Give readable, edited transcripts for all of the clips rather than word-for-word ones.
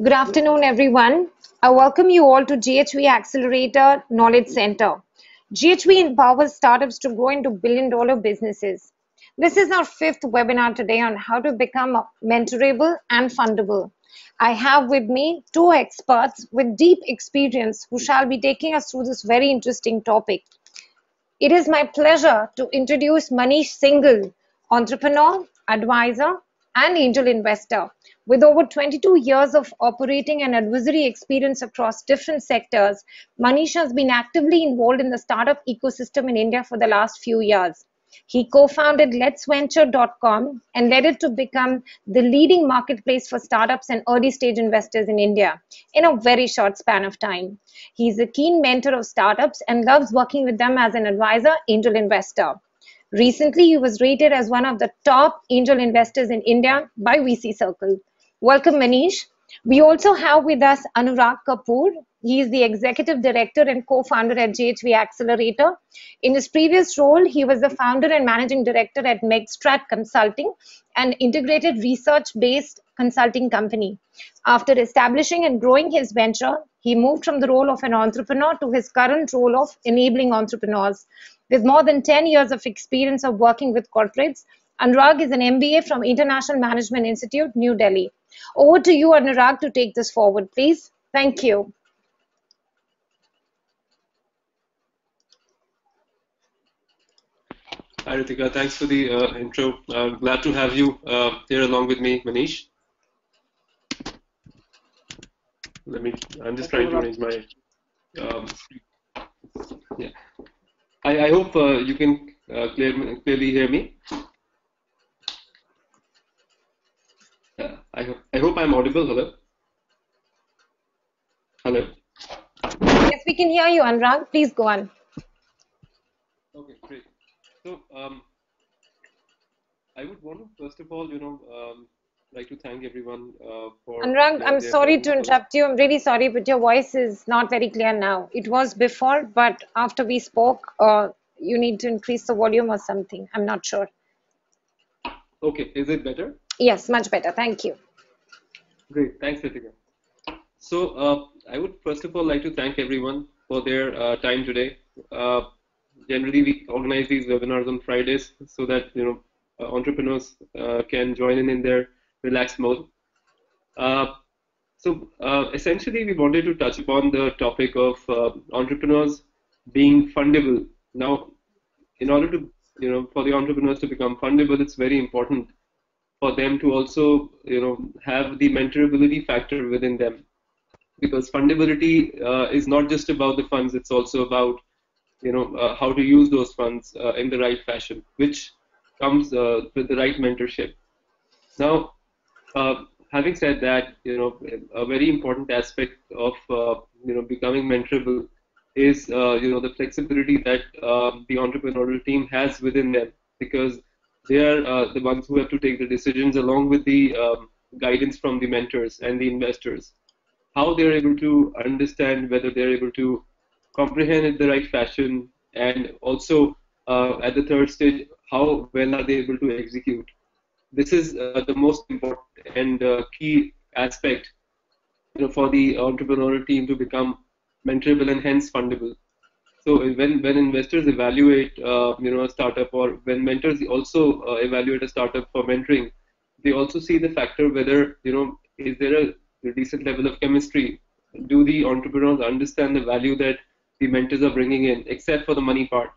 Good afternoon, everyone. I welcome you all to GHV Accelerator Knowledge Center. GHV empowers startups to grow into billion-dollar businesses. This is our fifth webinar today on how to become mentorable and fundable. I have with me two experts with deep experience who shall be taking us through this very interesting topic. It is my pleasure to introduce Manish Singhal, entrepreneur, advisor, and angel investor. With over 22 years of operating and advisory experience across different sectors, Manish has been actively involved in the startup ecosystem in India for the last few years. He co-founded letsventure.com and led it to become the leading marketplace for startups and early stage investors in India in a very short span of time. He's a keen mentor of startups and loves working with them as an advisor, angel investor. Recently, he was rated as one of the top angel investors in India by VC Circle. Welcome, Manish. We also have with us Anurag Kapoor. He is the executive director and co-founder at GHV Accelerator. In his previous role, he was the founder and managing director at Megstrat Consulting, an integrated research-based consulting company. After establishing and growing his venture, he moved from the role of an entrepreneur to his current role of enabling entrepreneurs. With more than 10 years of experience of working with corporates, Anurag is an MBA from International Management Institute, New Delhi. Over to you, Anurag, to take this forward, please. Thank you. Hi, Ritika. Thanks for the intro. Glad to have you here along with me, Manish. I'm just trying to arrange my. Um, yeah. I hope you can clearly hear me. I hope I'm audible. Hello. Hello. Yes, we can hear you, Anurag. Please go on. Okay, great. So I would want to first of all, like to thank everyone for Anurag, I'm their sorry presence to first. interrupt you. I'm really sorry, but your voice is not very clear now. It was before, but after we spoke, you need to increase the volume or something. I'm not sure. Okay, is it better? Yes, much better. Thank you. Great, thanks, Ritika. So I would first of all like to thank everyone for their time today. Uh, Generally, we organize these webinars on Fridays so that entrepreneurs can join in their relaxed mode. Uh, Essentially, we wanted to touch upon the topic of entrepreneurs being fundable. Now, in order to for the entrepreneurs to become fundable, it's very important for them to also have the mentorability factor within them, because fundability is not just about the funds, it's also about how to use those funds in the right fashion, which comes with the right mentorship. Now, having said that, a very important aspect of becoming mentorable is the flexibility that the entrepreneurial team has within them, because they are the ones who have to take the decisions along with the guidance from the mentors and the investors, how they're able to understand, whether they're able to comprehend it the right fashion, and also at the third stage, how well are they able to execute. This is the most important and key aspect, for the entrepreneurial team to become mentorable and hence fundable. So when investors evaluate a startup, or when mentors also evaluate a startup for mentoring, they also see the factor whether is there a decent level of chemistry. Do the entrepreneurs understand the value that the mentors are bringing in, except for the money part?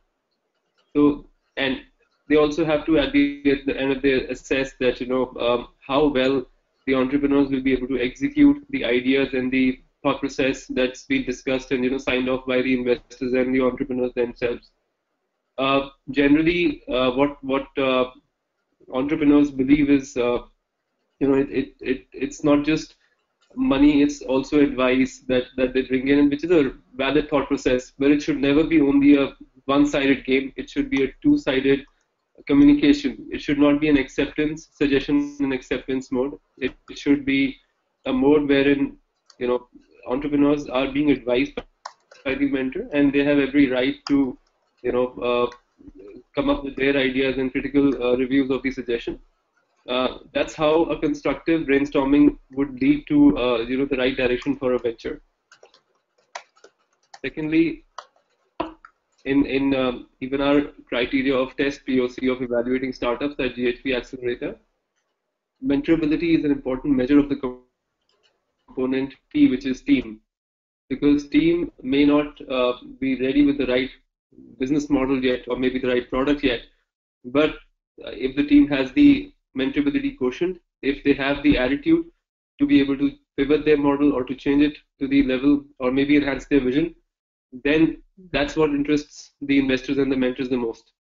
So, and they also have to at the end of the assess that how well the entrepreneurs will be able to execute the ideas and the thought process that's been discussed and signed off by the investors and the entrepreneurs themselves. Generally, what entrepreneurs believe is it's not just money, it's also advice that they bring in, which is a valid thought process, but it should never be only a one-sided game. It should be a two-sided communication. It should not be an acceptance, suggestion and acceptance mode. It should be a mode wherein entrepreneurs are being advised by the mentor, and they have every right to you know uh, come up with their ideas and critical reviews of the suggestion. That's how a constructive brainstorming would lead to the right direction for a venture. Secondly, in even our criteria of test POC of evaluating startups at GHP Accelerator, mentorability is an important measure of the component T, which is team, because team may not be ready with the right business model yet, or maybe the right product yet, but if the team has the mentorability quotient, if they have the attitude to be able to pivot their model or to change it to the level or maybe enhance their vision, then that's what interests the investors and the mentors the most.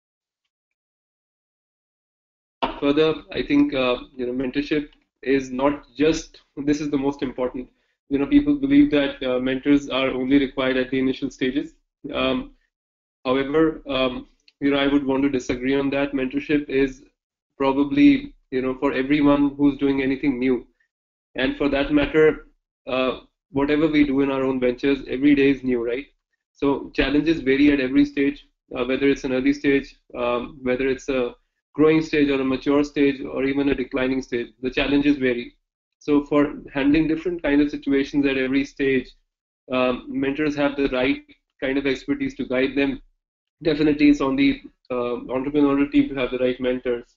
Further, I think mentorship is not just this is the most important. People believe that mentors are only required at the initial stages. Um, However, I would want to disagree on that. Mentorship is probably for everyone who's doing anything new, and for that matter, whatever we do in our own ventures, every day is new, right? So challenges vary at every stage, whether it's an early stage, whether it's a growing stage or a mature stage or even a declining stage. The challenges vary. So for handling different kind of situations at every stage, mentors have the right kind of expertise to guide them. Definitely, it's on the entrepreneurial team to have the right mentors,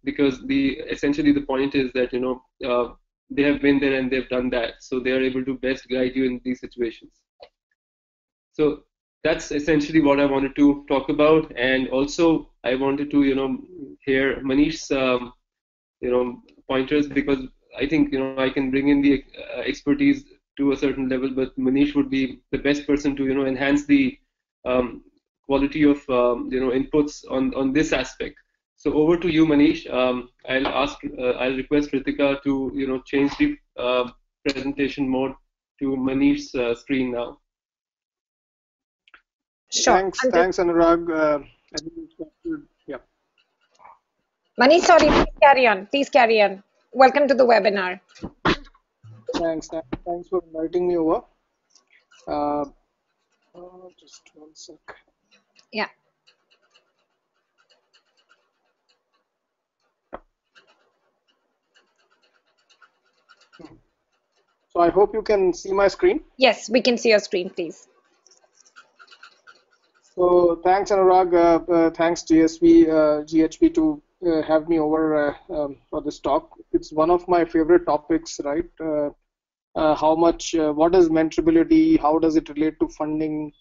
because the essentially the point is that they have been there and they've done that, so they are able to best guide you in these situations. So that's essentially what I wanted to talk about, and also I wanted to hear Manish's pointers, because I think I can bring in the expertise to a certain level, but Manish would be the best person to enhance the um, quality of inputs on this aspect. So over to you, Manish. I'll request Ritika to change the presentation mode to Manish's screen now. Sure. Thanks, thanks, Anurag. I think yeah. Manish, sorry, please carry on. Please carry on. Welcome to the webinar. Thanks for inviting me over. Uh, just one sec. Yeah. So I hope you can see my screen. Yes, we can see your screen, please. So thanks, Anurag. Thanks, GHP, to have me over for this talk. It's one of my favorite topics, right? What is mentorability? How does it relate to funding?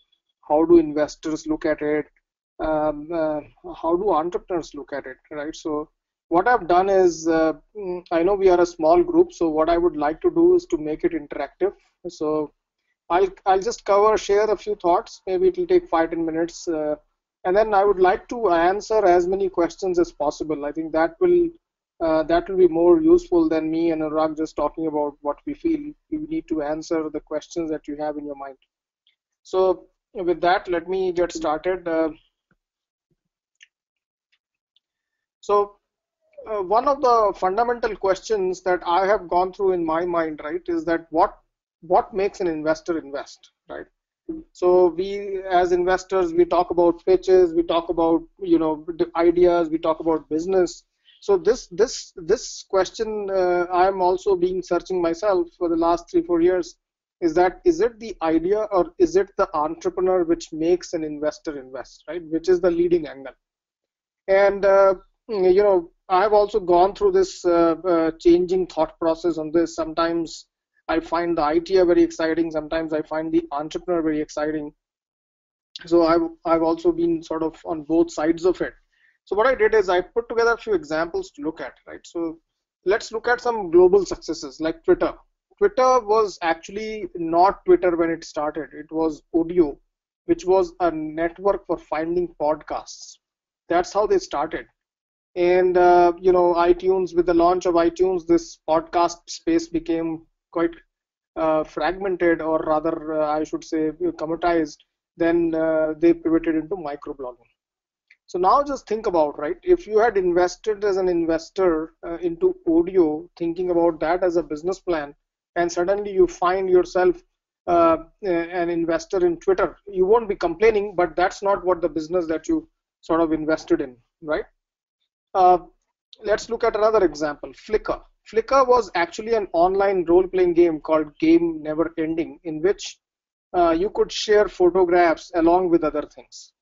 How do investors look at it? How do entrepreneurs look at it, right? So what I've done is, I know we are a small group, so what I would like to do is to make it interactive. So I'll just share a few thoughts. Maybe it will take 5-10 minutes, and then I would like to answer as many questions as possible. I think that will be more useful than me and Anurag just talking about what we feel. You need to answer the questions that you have in your mind. So with that, let me get started. One of the fundamental questions that I have gone through in my mind, right, is that what makes an investor invest, right? So we, as investors, we talk about pitches, we talk about ideas, we talk about business. So this question, I'm also been searching myself for the last 3-4 years. Is it the idea or is it the entrepreneur which makes an investor invest, right? Which is the leading angle? And I've also gone through this changing thought process on this. Sometimes I find the idea very exciting. Sometimes I find the entrepreneur very exciting. So I've also been sort of on both sides of it. So what I did is I put together a few examples to look at, right? So let's look at some global successes like Twitter. Twitter was actually not Twitter when it started. It was Audio, which was a network for finding podcasts. That's how they started. And iTunes, with the launch of iTunes, this podcast space became quite fragmented, or rather, I should say, commoditized. Then they pivoted into microblogging. So now just think about, right, if you had invested as an investor into audio, thinking about that as a business plan, and suddenly you find yourself an investor in Twitter, you won't be complaining, but that's not what the business that you sort of invested in, right? let's look at another example, Flickr. Flickr was actually an online role-playing game called Game Never Ending, in which you could share photographs along with other things.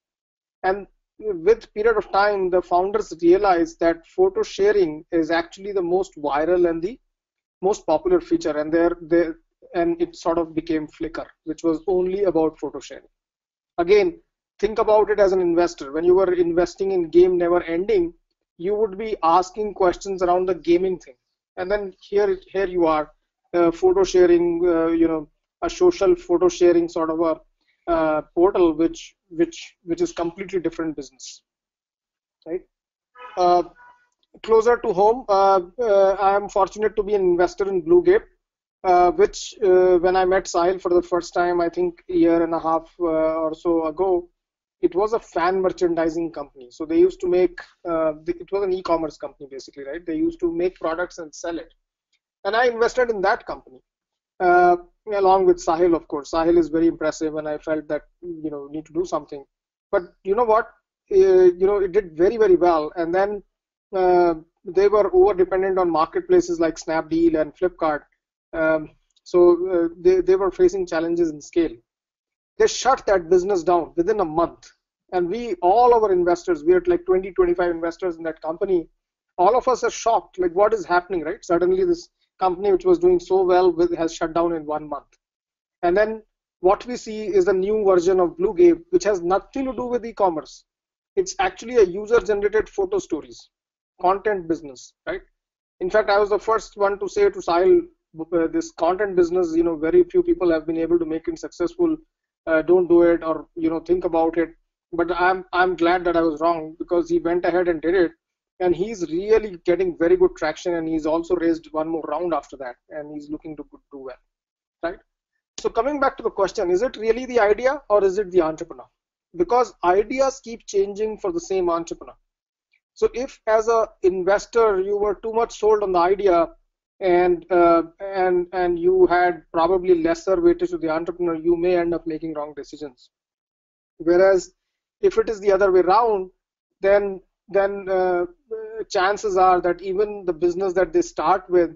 And with period of time, the founders realized that photo sharing is actually the most viral and the most popular feature, and it sort of became Flickr, which was only about photo sharing. Again, think about it as an investor. When you were investing in Game Never Ending, you would be asking questions around the gaming thing, and then here you are, photo sharing, a social photo sharing sort of a portal, which is completely different business, right? Uh, Closer to home, I am fortunate to be an investor in Blue Gape, which when I met Sahil for the first time, I think a year and a half or so ago, it was a fan merchandising company. So they used to make, it was an e-commerce company basically, right? They used to make products and sell it. And I invested in that company uh, along with Sahil, of course. Sahil is very impressive, and I felt that, need to do something. But you know what? It did very, very well. And then uh, they were over dependent on marketplaces like Snapdeal and Flipkart. Um, so they were facing challenges in scale. They shut that business down within a month. And all our investors, we had like 20, 25 investors in that company. All of us are shocked, like what is happening, right? Suddenly this company which was doing so well has shut down in 1 month. And then what we see is a new version of Blue Gape, which has nothing to do with e-commerce. It's actually a user-generated photo stories, content business, right? In fact, I was the first one to say to Sahil, this content business, very few people have been able to make it successful. Don't do it, or think about it. But I'm glad that I was wrong, because he went ahead and did it, and he's really getting very good traction, and he's also raised one more round after that, and he's looking to do well, right? So coming back to the question, is it really the idea or is it the entrepreneur? Because ideas keep changing for the same entrepreneur. So if as a investor you were too much sold on the idea, and you had probably lesser weightage to the entrepreneur, you may end up making wrong decisions. Whereas if it is the other way around, then chances are that even the business that they start with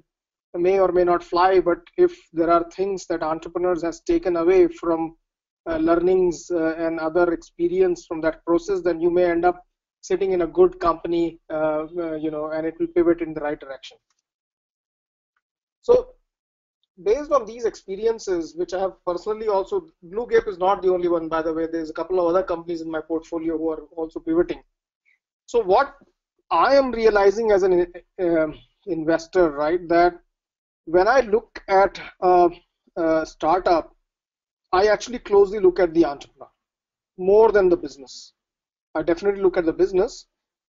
may or may not fly. But if there are things that entrepreneurs has taken away from learnings and other experience from that process, then you may end up sitting in a good company, and it will pivot in the right direction. So based on these experiences, which I have personally also, Blue Gape is not the only one, by the way. There's a couple of other companies in my portfolio who are also pivoting. So what I am realizing as an investor, right, that when I look at a startup, I actually closely look at the entrepreneur more than the business. I definitely look at the business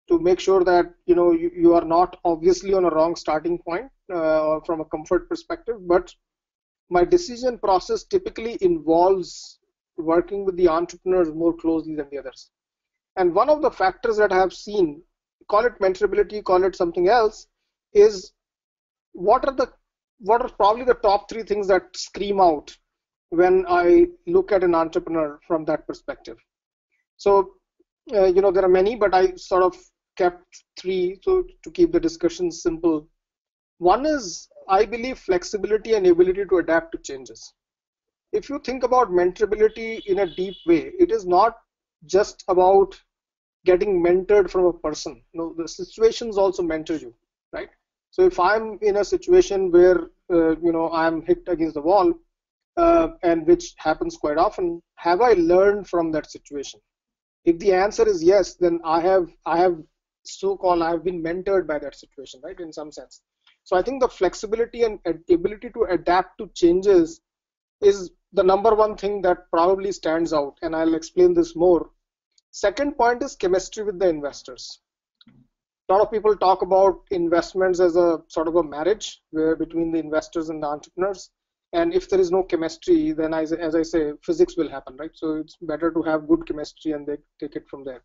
to make sure that you are not obviously on a wrong starting point or from a comfort perspective, but my decision process typically involves working with the entrepreneurs more closely than the others. And one of the factors that I have seen, call it mentorability, call it something else, is what are probably the top three things that scream out when I look at an entrepreneur from that perspective. So there are many, but I sort of kept three so to keep the discussion simple. One is, I believe, flexibility and ability to adapt to changes. If you think about mentorability in a deep way, it is not just about getting mentored from a person. No, the situations also mentor you, right? So if I'm in a situation where I'm hit against the wall, and which happens quite often, have I learned from that situation? If the answer is yes, then I have so-called, I have been mentored by that situation, right? In some sense. So I think the flexibility and ability to adapt to changes is the number one thing that probably stands out, and I'll explain this more. Second point is chemistry with the investors. A lot of people talk about investments as a sort of a marriage between the investors and the entrepreneurs. And if there is no chemistry, then as I say, physics will happen, right? So it's better to have good chemistry and they take it from there.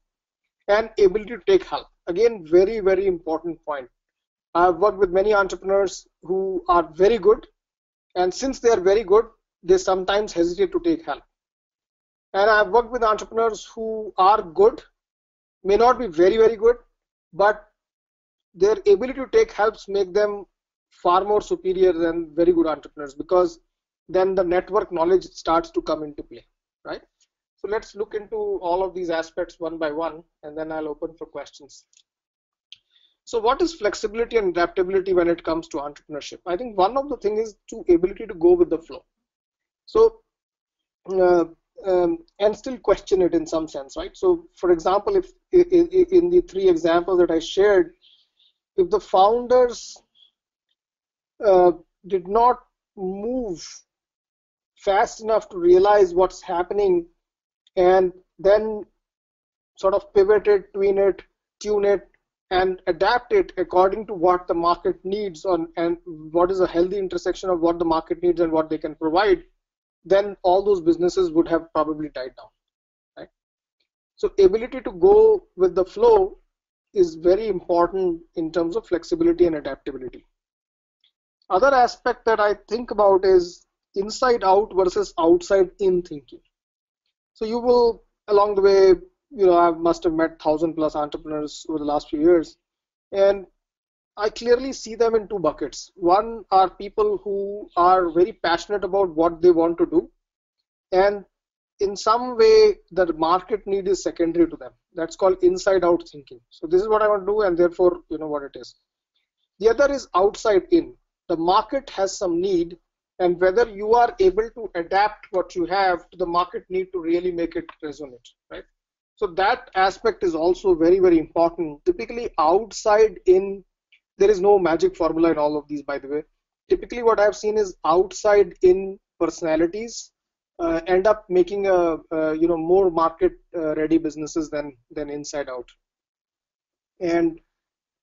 And ability to take help. Again, very, very important point. I've worked with many entrepreneurs who are very good. And since they are very good, they sometimes hesitate to take help. And I've worked with entrepreneurs who are good, may not be very, very good, but their ability to take helps make them far more superior than very good entrepreneurs, because then the network knowledge starts to come into play, right? So let's look into all of these aspects one by one, and then I'll open for questions. So what is flexibility and adaptability when it comes to entrepreneurship? I think one of the things is to ability to go with the flow. So and still question it in some sense, right? So for example, if in the three examples that I shared, if the founders uh, did not move fast enough to realize what's happening and then sort of pivot it, tune it, and adapt it according to what the market needs and what is a healthy intersection of what the market needs and what they can provide, then all those businesses would have probably died down, right? So ability to go with the flow is very important in terms of flexibility and adaptability. Other aspect that I think about is inside out versus outside in thinking. So you will, along the way, I must have met 1,000+ entrepreneurs over the last few years, and I clearly see them in two buckets. One are people who are very passionate about what they want to do, and in some way the market need is secondary to them. That's called inside out thinking. So this is what I want to do, and therefore what it is. The other is outside in. The market has some need, and whether you are able to adapt what you have to the market need to really make it resonate, right? So that aspect is also very, very important. Typically outside in, there is no magic formula in all of these, by the way. Typically what I've seen is outside in personalities end up making a more market ready businesses than inside out. And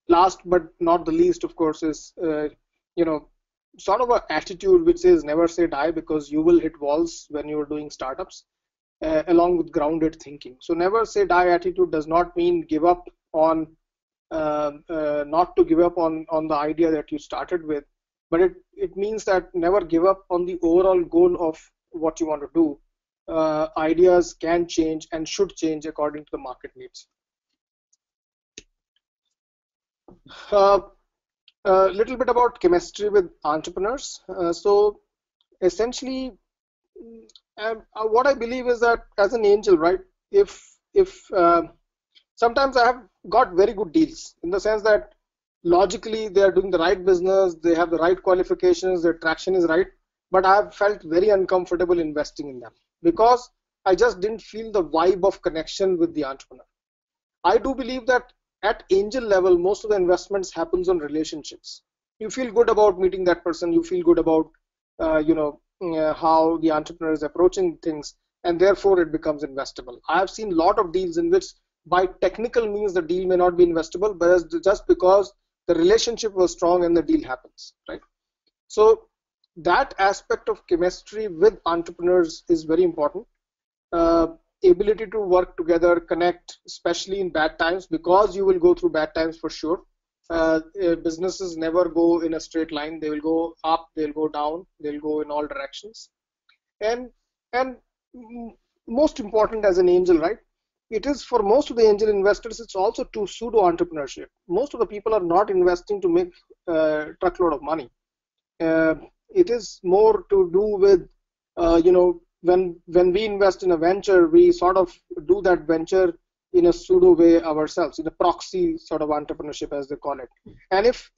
last but not the least, of course, is sort of an attitude which says never say die, because you will hit walls when you're doing startups, along with grounded thinking. So never say die attitude does not mean give up on not to give up on the idea that you started with, but it means that never give up on the overall goal of what you want to do. Ideas can change and should change according to the market needs. A little bit about chemistry with entrepreneurs. So essentially, what I believe is that as an angel, right, if sometimes I have got very good deals in the sense that logically they are doing the right business, they have the right qualifications, their traction is right, but I have felt very uncomfortable investing in them because I just didn't feel the vibe of connection with the entrepreneur. I do believe that at angel level, most of the investments happens on relationships. You feel good about meeting that person, you feel good about how the entrepreneur is approaching things, and therefore it becomes investable. I have seen a lot of deals in which by technical means the deal may not be investable, but just because the relationship was strong and the deal happens, right? So that aspect of chemistry with entrepreneurs is very important. Ability to work together, connect, especially in bad times, because you will go through bad times for sure. Businesses never go in a straight line. They will go up, they'll go down, they'll go in all directions. And most important as an angel, right? It is for most of the angel investors, it's also to pseudo entrepreneurship. Most of the people are not investing to make a truckload of money. It is more to do with, when we invest in a venture, we sort of do that venture in a pseudo way ourselves, in a proxy sort of entrepreneurship, as they call it. And if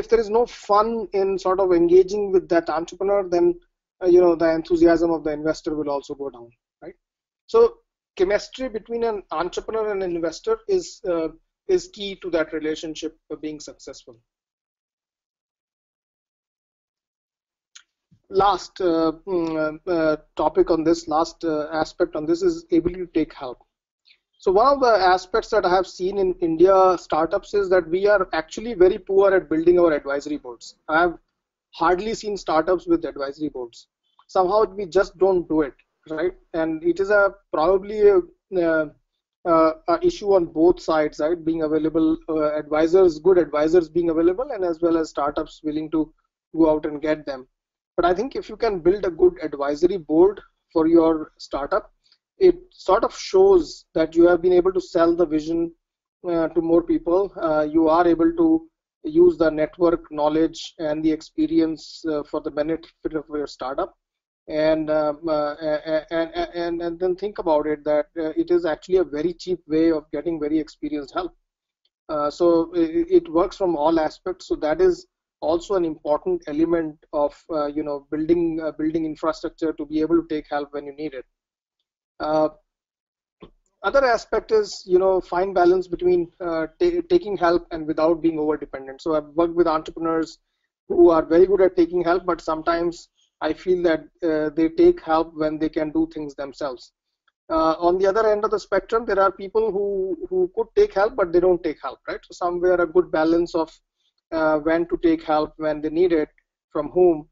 there is no fun in sort of engaging with that entrepreneur, then the enthusiasm of the investor will also go down, right? So chemistry between an entrepreneur and an investor is key to that relationship being successful. Last topic on this, last aspect on this is ability to take help. So one of the aspects that I have seen in India startups is that we are actually very poor at building our advisory boards. I have hardly seen startups with advisory boards. Somehow we just don't do it, right? And it is probably a issue on both sides, right? Being available, advisors, good advisors being available, and as well as startups willing to go out and get them. But I think if you can build a good advisory board for your startup, it sort of shows that you have been able to sell the vision to more people. You are able to use the network knowledge and the experience for the benefit of your startup. And then think about it that it is actually a very cheap way of getting very experienced help. So it works from all aspects. So that is also an important element of building infrastructure to be able to take help when you need it. Uh, Other aspect is fine balance between taking help and without being over dependent. So I've worked with entrepreneurs who are very good at taking help, but sometimes I feel that they take help when they can do things themselves. On the other end of the spectrum, there are people who could take help, but they don't take help, right? So somewhere a good balance of when to take help, when they need it, from whom,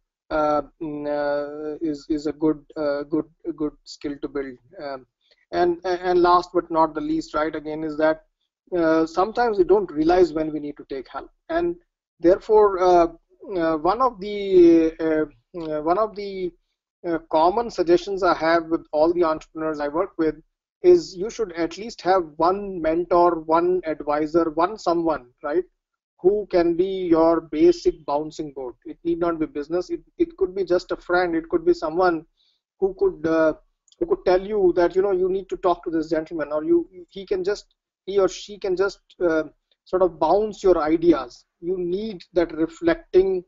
is a good skill to build. And last but not the least, right, again, is that sometimes we don't realize when we need to take help, and therefore one of the common suggestions I have with all the entrepreneurs I work with is you should at least have one mentor, one advisor, one someone, right, who can be your basic bouncing board. It need not be business. It could be just a friend. It could be someone who could uh, who could tell you that you need to talk to this gentleman, or he or she can just sort of bounce your ideas. You need that reflecting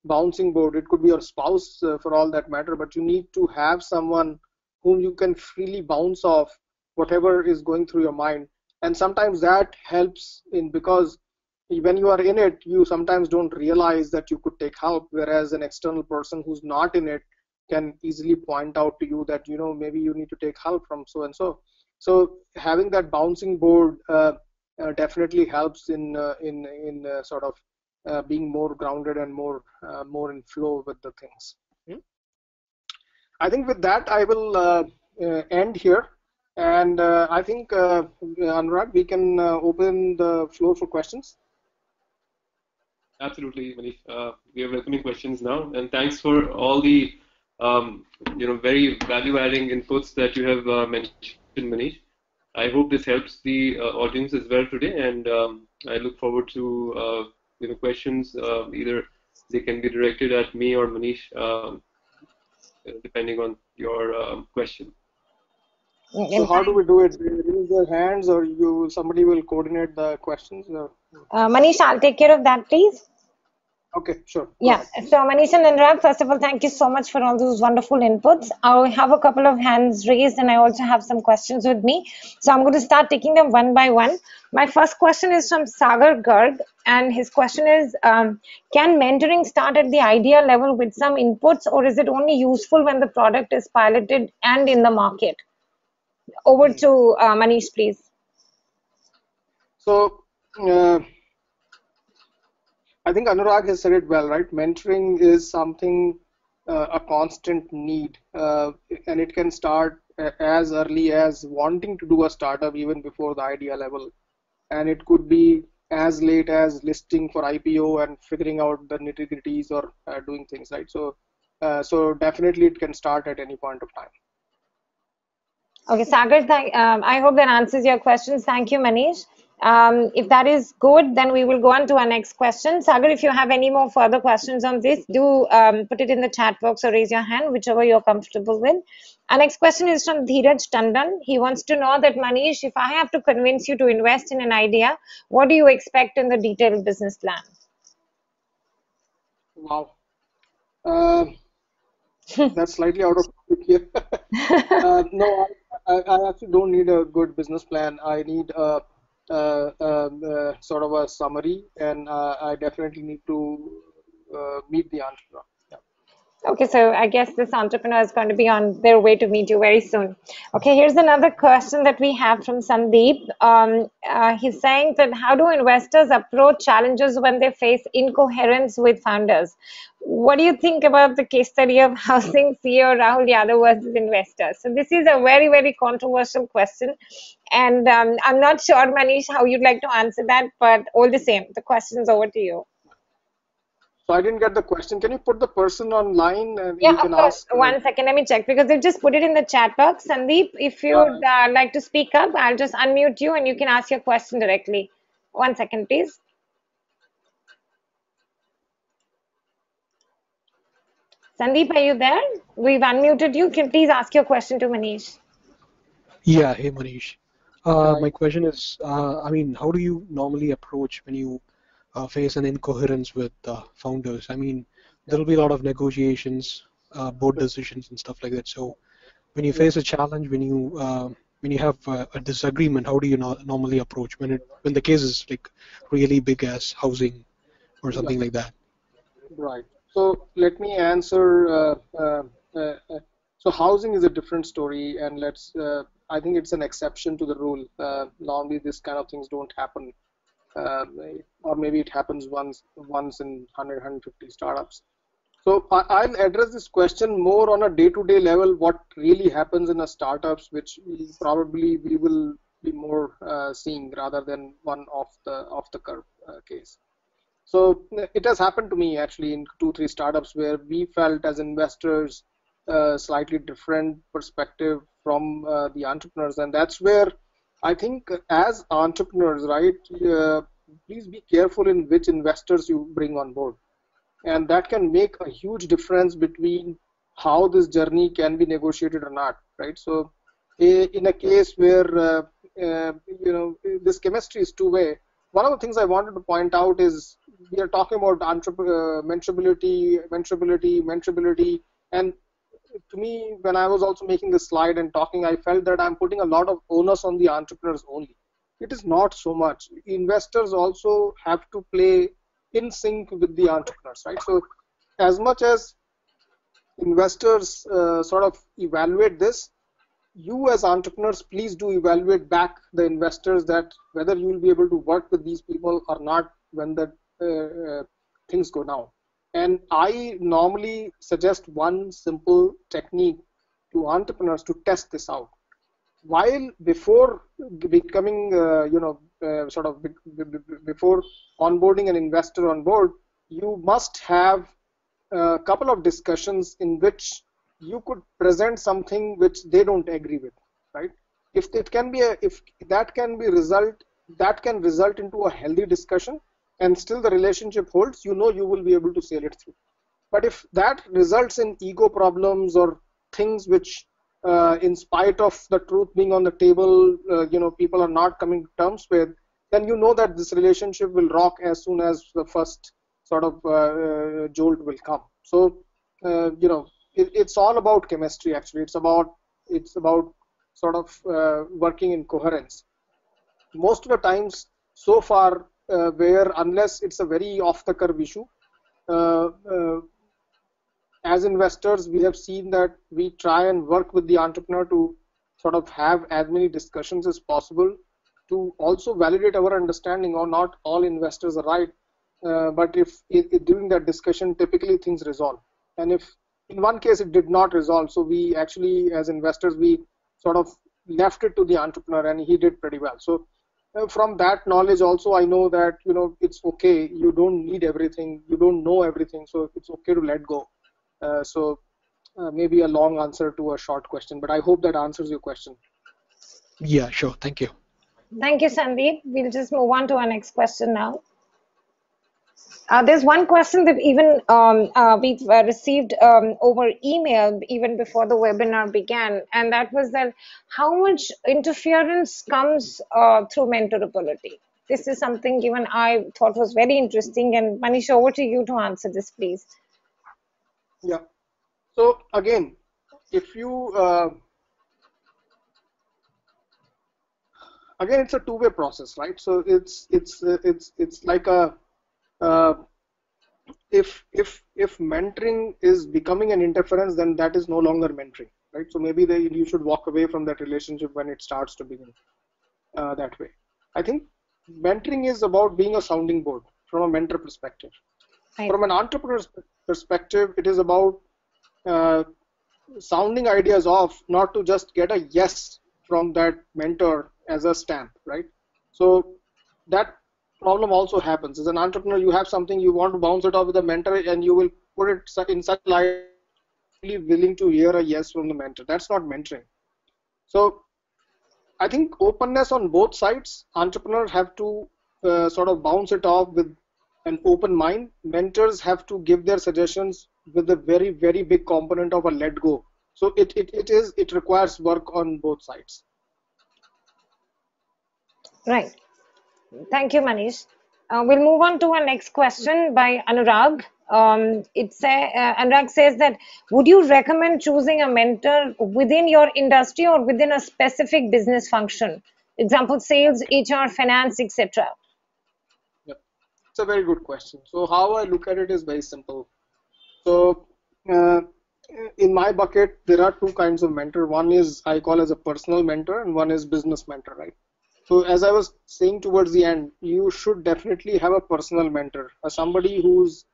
bouncing board. It could be your spouse, for all that matter, but you need to have someone whom you can freely bounce off whatever is going through your mind. And sometimes that helps in, because when you are in it, you sometimes don't realize that you could take help, whereas an external person who's not in it can easily point out to you that maybe you need to take help from so and so. So having that bouncing board definitely helps in sort of being more grounded and more in flow with the things. Hmm? I think with that I will end here, and I think Anurag, we can open the floor for questions. Absolutely, Manish. We are welcoming questions now, and thanks for all the very value-adding inputs that you have mentioned, Manish. I hope this helps the audience as well today, and I look forward to questions. Either they can be directed at me or Manish, depending on your question. So how do we do it? Raise their hands, or somebody will coordinate the questions? Or... Manish, I'll take care of that, please. Okay, sure. Go Yeah, ahead. so Manish and Anurag, first of all, thank you so much for all those wonderful inputs. I have a couple of hands raised and I also have some questions with me. So I'm going to start taking them one by one. My first question is from Sagar Garg, and his question is, can mentoring start at the idea level with some inputs, or is it only useful when the product is piloted and in the market? Over Hmm. to Manish, please. So I think Anurag has said it well, right? Mentoring is something, a constant need, and it can start as early as wanting to do a startup even before the idea level, and it could be as late as listing for IPO and figuring out the nitty-gritties, or doing things, right? So definitely it can start at any point of time. Okay, Sagar, I hope that answers your questions. Thank you, Manish. If that is good, then we will go on to our next question. Sagar, if you have any more further questions on this, do put it in the chat box or raise your hand, whichever you're comfortable with. Our next question is from Dheeraj Tandon. He wants to know that, Manish, if I have to convince you to invest in an idea, what do you expect in the detailed business plan? Wow. Uh, that's slightly out of topic here. No, I actually don't need a good business plan. I need sort of a summary, and I definitely need to meet the entrepreneur. Yeah. Okay, so I guess this entrepreneur is going to be on their way to meet you very soon. Okay, here's another question that we have from Sandeep. He's saying that how do investors approach challenges when they face incoherence with founders? What do you think about the case study of housing CEO Rahul Yadav versus investors? So this is a very, very controversial question. And I'm not sure, Manish, how you'd like to answer that, but all the same, the question's over to you. So I didn't get the question. Can you put the person online and Yeah, he of can course. ask? 1 second, let me check because they've just put it in the chat box. Sandeep, if you'd like to speak up, I'll just unmute you and you can ask your question directly. 1 second, please. Sandeep, are you there? We've unmuted you. Can please ask your question to Manish. Yeah, hey Manish. My Hi. question is, I mean, how do you normally approach when you face an incoherence with founders? I mean, Yeah. there'll be a lot of negotiations, board decisions, and stuff like that. So when you Yeah. face a challenge, when you have a disagreement, how do you normally approach when the case is like really big as housing or Yeah. something like that? Right. So let me answer. So housing is a different story, and I think it's an exception to the rule. Normally, this kind of things don't happen, uh, or maybe it happens once in 100, startups. So I'll address this question more on a day-to-day level. What really happens in a startups, which probably we will be more seeing rather than one off the curve case. So it has happened to me actually in 2, 3 startups where we felt as investors slightly different perspective from the entrepreneurs, and that's where I think as entrepreneurs, right? Please be careful in which investors you bring on board, and that can make a huge difference between how this journey can be negotiated or not, right? So in a case where this chemistry is two-way, one of the things I wanted to point out is we are talking about mentorability, and to me, when I was also making this slide and talking, I felt that I'm putting a lot of onus on the entrepreneurs only. It is not so much. Investors also have to play in sync with the entrepreneurs, right? So as much as investors sort of evaluate this, you as entrepreneurs, please do evaluate back the investors that whether you will be able to work with these people or not when the things go down. And I normally suggest one simple technique to entrepreneurs to test this out. While before becoming, before onboarding an investor on board, you must have a couple of discussions in which you could present something which they don't agree with, right? If that can be result that can result into a healthy discussion and still the relationship holds, you will be able to sail it through. But if that results in ego problems or things which, in spite of the truth being on the table, people are not coming to terms with, then you know that this relationship will rock as soon as the first sort of jolt will come. So, it's all about chemistry. Actually, it's about sort of working in coherence. Most of the times, so far, where unless it's a very off the curve issue. Uh, uh, as investors, we have seen that we try and work with the entrepreneur to sort of have as many discussions as possible to also validate our understanding, or not all investors are right. But if during that discussion, typically things resolve. And if in one case it did not resolve, so we actually, as investors, we sort of left it to the entrepreneur and he did pretty well. So from that knowledge also, I know that, it's okay. You don't need everything. You don't know everything. So it's okay to let go. Maybe a long answer to a short question, but I hope that answers your question. Yeah, sure. Thank you. Thank you, Sandeep. We'll just move on to our next question now. There's one question that even we've received over email even before the webinar began, and that was that how much interference comes through mentorability? This is something even I thought was very interesting. And Manish, over to you to answer this, please. Yeah. So again, if you again, it's a two-way process, right? So it's like a uh, if mentoring is becoming an interference, then that is no longer mentoring, right? So maybe you should walk away from that relationship when it starts to begin that way. I think mentoring is about being a sounding board from a mentor perspective. Right. From an entrepreneur's perspective, it is about uh, sounding ideas off, not to just get a yes from that mentor as a stamp, right? So that problem also happens. As an entrepreneur, you have something, you want to bounce it off with a mentor, and you will put it in such light that you are only willing to hear a yes from the mentor. That's not mentoring. So I think openness on both sides. Entrepreneurs have to sort of bounce it off with an open mind. Mentors have to give their suggestions with a very, very big component of a let go. So it requires work on both sides. Right. Thank you, Manish. We'll move on to our next question by Anurag. Anurag says that, would you recommend choosing a mentor within your industry or within a specific business function? Example, sales, HR, finance, etc. Yep. It's a very good question. So how I look at it is very simple. So uh, in my bucket, there are two kinds of mentor. One is I call as a personal mentor, and one is business mentor, right? So as I was saying towards the end, you should definitely have a personal mentor, somebody who's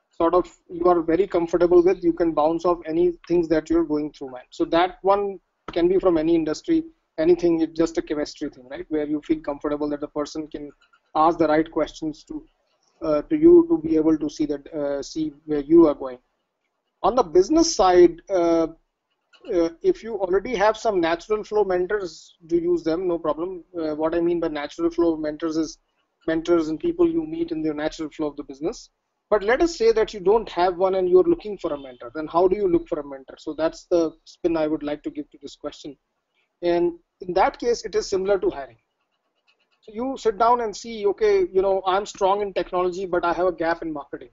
sort of you are very comfortable with. You can bounce off any things that you're going through, man. So that one can be from any industry, anything. It's just a chemistry thing, right? Where you feel comfortable that the person can ask the right questions to you to be able to see where you are going. On the business side, if you already have some natural flow mentors, do use them, no problem. What I mean by natural flow mentors is mentors and people you meet in the natural flow of the business. But let us say that you don't have one and you're looking for a mentor. Then how do you look for a mentor? So that's the spin I would like to give to this question. And in that case, it is similar to hiring. So you sit down and see, okay, I'm strong in technology, but I have a gap in marketing.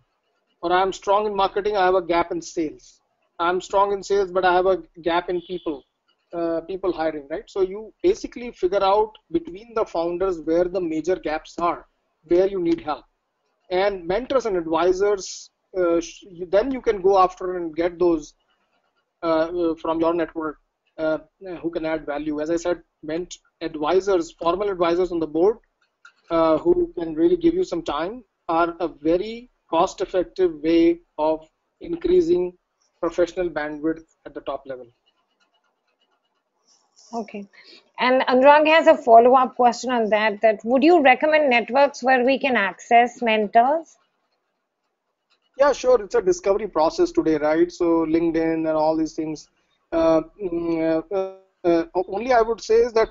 Or I'm strong in marketing, I have a gap in sales. I'm strong in sales, but I have a gap in people hiring, right? So you basically figure out between the founders where the major gaps are, where you need help. And mentors and advisors, then you can go after and get those from your network who can add value. As I said, advisors, formal advisors on the board who can really give you some time are a very cost effective way of increasing professional bandwidth at the top level. Okay. And Anurag has a follow-up question on that, that would you recommend networks where we can access mentors? Yeah, sure. It's a discovery process today, right? So LinkedIn and all these things. Only I would say is that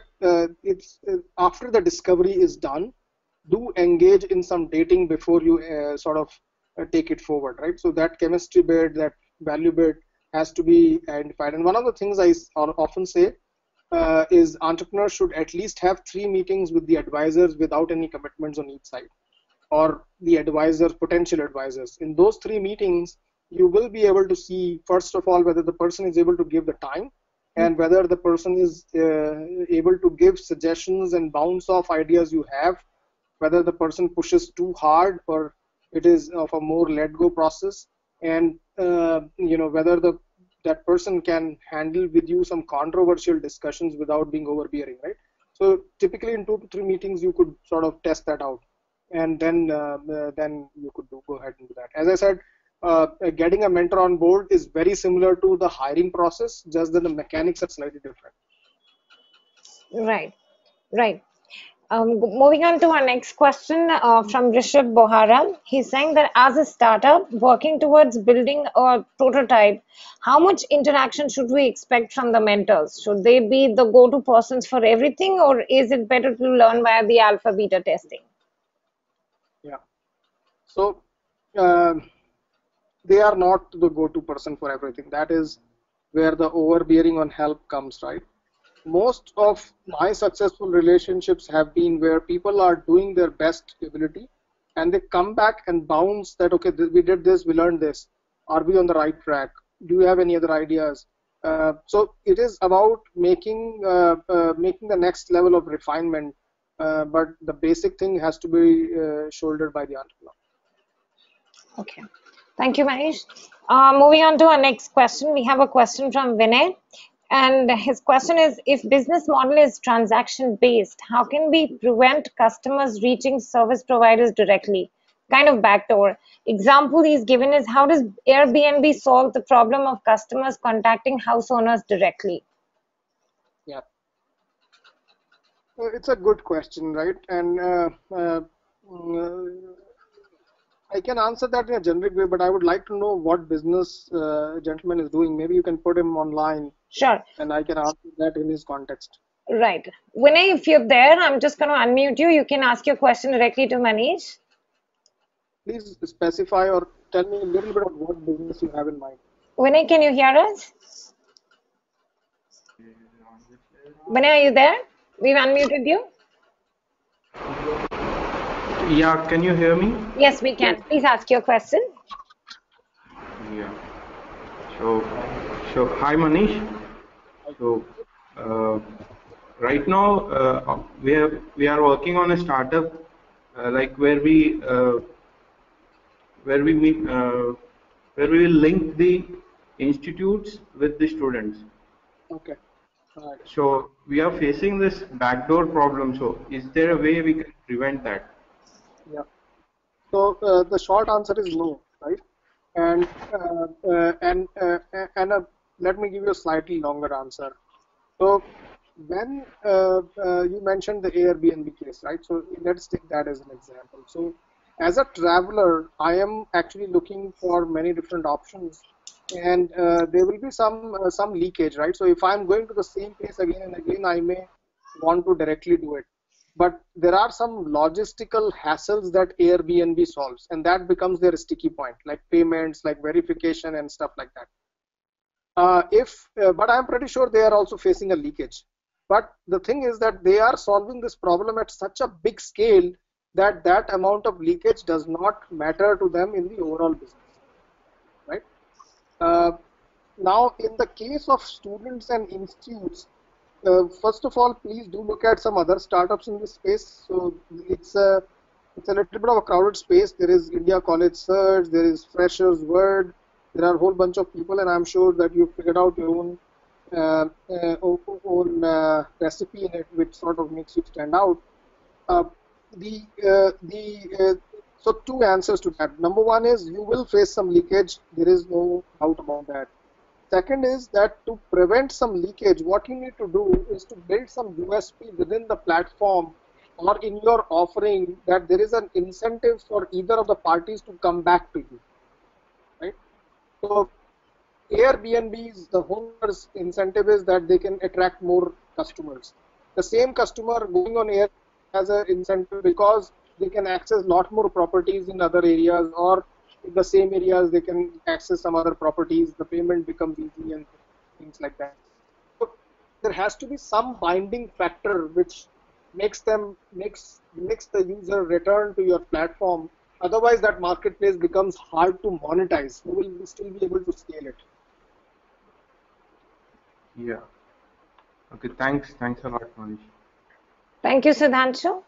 it's after the discovery is done, do engage in some dating before you sort of take it forward, right? So that chemistry bit, that value bit has to be identified. And one of the things often say is entrepreneurs should at least have 3 meetings with the advisors without any commitments on each side, or the advisors, potential advisors. In those 3 meetings, you will be able to see, first of all, whether the person is able to give the time and whether the person is able to give suggestions and bounce off ideas you have, whether the person pushes too hard or it is of a more let go process, and whether that person can handle with you some controversial discussions without being overbearing, right? So typically in 2 to 3 meetings you could sort of test that out, and then you could go ahead and do that. As I said, getting a mentor on board is very similar to the hiring process, just that the mechanics are slightly different. Right, right. Moving on to our next question from Rishabh Bohara. He's saying that as a startup working towards building a prototype, how much interaction should we expect from the mentors? Should they be the go-to persons for everything, or is it better to learn via the alpha beta testing? Yeah. So uh, they are not the go-to person for everything. That is where the overbearing on help comes, right? Most of my successful relationships have been where people are doing their best ability and they come back and bounce that, okay, we did this, we learned this. Are we on the right track? Do you have any other ideas? So it is about making the next level of refinement, but the basic thing has to be shouldered by the entrepreneur. Okay. Thank you, Manish. Moving on to our next question, we have a question from Vinay. And his question is, if business model is transaction based, how can we prevent customers reaching service providers directly? Kind of backdoor. Example he's given is, how does Airbnb solve the problem of customers contacting house owners directly? Yeah. It's a good question, right? And Mm, I can answer that in a generic way, but I would like to know what business gentleman is doing. Maybe you can put him online Sure. and I can answer that in his context. Right. Vinay, if you're there, I'm just going to unmute you. You can ask your question directly to Manish. Please specify or tell me a little bit about what business you have in mind. Vinay, can you hear us? Vinay, are you there? We've unmuted you. Yeah, can you hear me? Yes, we can. Please ask your question. Yeah. So, hi Manish. So, uh, right now we are working on a startup like where we meet where we will link the institutes with the students. Okay. All right. So we are facing this backdoor problem. So is there a way we can prevent that? Yeah. So the short answer is no, right? And let me give you a slightly longer answer. So when you mentioned the Airbnb case, right? So let's take that as an example. So as a traveler, I am actually looking for many different options, and there will be some leakage, right? So if I'm going to the same place again and again, I may want to directly do it. But there are some logistical hassles that Airbnb solves, and that becomes their sticky point, like payments, like verification, and stuff like that. But I'm pretty sure they are also facing a leakage. But the thing is that they are solving this problem at such a big scale that that amount of leakage does not matter to them in the overall business, right? Uh, Now, in the case of students and institutes, first of all, please do look at some other startups in this space. So it's a little bit of a crowded space. There is India College Search, there is Freshers Word, there are a whole bunch of people, and I'm sure that you've figured out your own recipe in it, which sort of makes you stand out. Uh, the So two answers to that. Number one is you will face some leakage. There is no doubt about that. Second is that to prevent some leakage, what you need to do is to build some USP within the platform or in your offering that there is an incentive for either of the parties to come back to you, right? So Airbnb's the homeowner's incentive is that they can attract more customers. The same customer going on Airbnb has an incentive because they can access a lot more properties in other areas, or in the same areas they can access some other properties. The payment becomes easy and things like that. So there has to be some binding factor which makes the user return to your platform. Otherwise, that marketplace becomes hard to monetize. You will still be able to scale it. Yeah. Okay. Thanks. Thanks a lot, Manish. Thank you, Sudhanshu.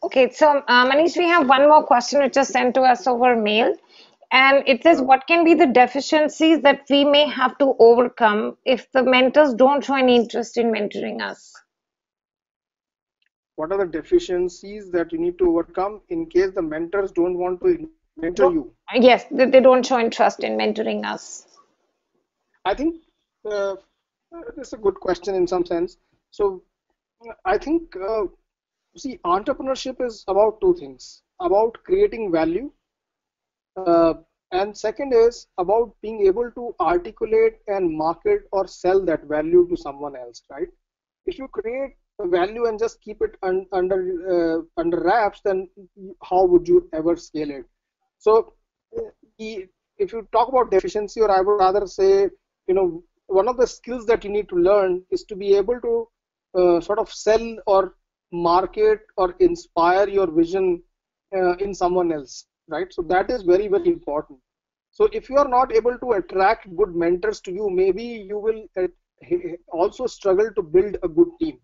Okay, so Manish, we have one more question which is sent to us over mail. And it says, Sure. what can be the deficiencies that we may have to overcome if the mentors don't show any interest in mentoring us? What are the deficiencies that you need to overcome in case the mentors don't want to mentor Don't, you? yes, they don't show interest in mentoring us. I think this is a good question in some sense. So I think see, entrepreneurship is about two things: about creating value, uh, and second is about being able to articulate and market or sell that value to someone else, right? If you create a value and just keep it under wraps, then how would you ever scale it? So, uh, if you talk about deficiency, or I would rather say, one of the skills that you need to learn is to be able to sort of sell or market or inspire your vision in someone else, right? So that is very, very important. So if you are not able to attract good mentors to you, maybe you will also struggle to build a good team,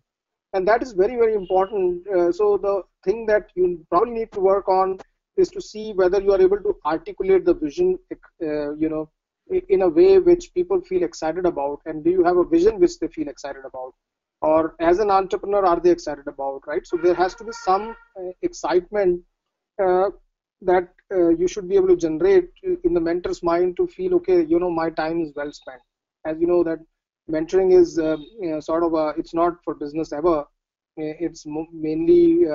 and that is very, very important. So the thing that you probably need to work on is to see whether you are able to articulate the vision, in a way which people feel excited about, and do you have a vision which they feel excited about, or as an entrepreneur are they excited about, right? So there has to be some excitement uh, that you should be able to generate in the mentor's mind to feel, okay, my time is well spent. As you know that mentoring is sort of it's not for business ever. it's mainly